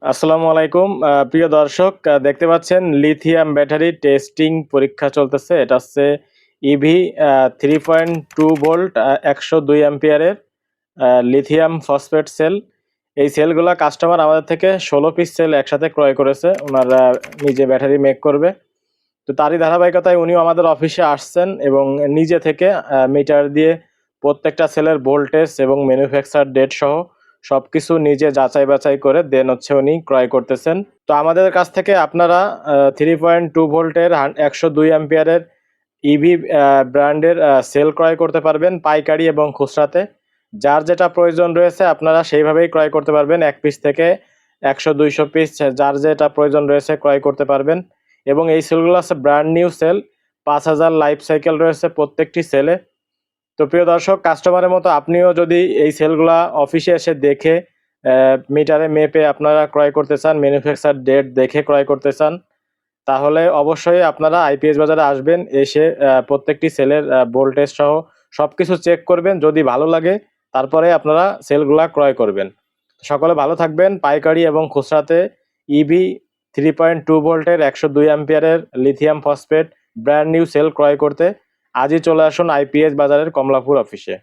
আসসালামু আলাইকুম প্রিয় দর্শক, দেখতে পাচ্ছেন লিথিয়াম ব্যাটারি টেস্টিং পরীক্ষা চলতেছে। এটা হচ্ছে ইভি 3.2 ভোল্ট 102 অ্যাম্পিয়ারের লিথিয়াম ফসফেট সেল। এই সেলগুলা কাস্টমার আমাদের থেকে 16 পিস সেল একসাথে ক্রয় করেছে। ওনারা নিজে ব্যাটারি মেক করবে। তো তারই ধারাবাহিকতায় উনিও আমাদের অফিসে আসছেন এবং নিজে থেকে মিটার দিয়ে প্রত্যেকটা সেলের ভোল্টেজ এবং ম্যানুফ্যাকচার ডেট সহ সবকিছু নিজে যাচাই বাছাই করে দেন হচ্ছে উনি ক্রয় করতেছেন। তো আমাদের কাছ থেকে আপনারা 3.2 ভোল্টের 102 অ্যাম্পিয়ারের ইভি ব্র্যান্ডের সেল ক্রয় করতে পারবেন পাইকারি এবং খুচরাতে। যার যেটা প্রয়োজন রয়েছে আপনারা সেইভাবেই ক্রয় করতে পারবেন। 1 পিস থেকে 100-200 পিস যার যেটা প্রয়োজন রয়েছে ক্রয় করতে পারবেন। এবং এই সেলগুলো আছে brand new cell, 5000 life cycle রয়েছে প্রত্যেকটি সেলে। তো প্রিয় দর্শক, কাস্টমারের মতো আপনিও যদি এই সেলগুলা অফিসে এসে দেখে মিটারে মেপে আপনারা ক্রয় করতে চান, ম্যানুফ্যাকচার ডেট দেখে ক্রয় করতে চান, তাহলে অবশ্যই আপনারা আইপিএস বাজারে আসবেন। এসে প্রত্যেকটি সেলের ভোল্টেজ সহ সবকিছু চেক করবেন। যদি ভালো লাগে তারপরে আপনারা সেলগুলা ক্রয় করবেন। সকলে ভালো থাকবেন। পাইকারি এবং খুচরাতে ইভি 3.2 ভোল্টের 102 অ্যাম্পিয়ারের lithium phosphate brand new cell ক্রয় করতে আজই চলে আসুন আইপিএস বাজারের কমলাপুর অফিসে।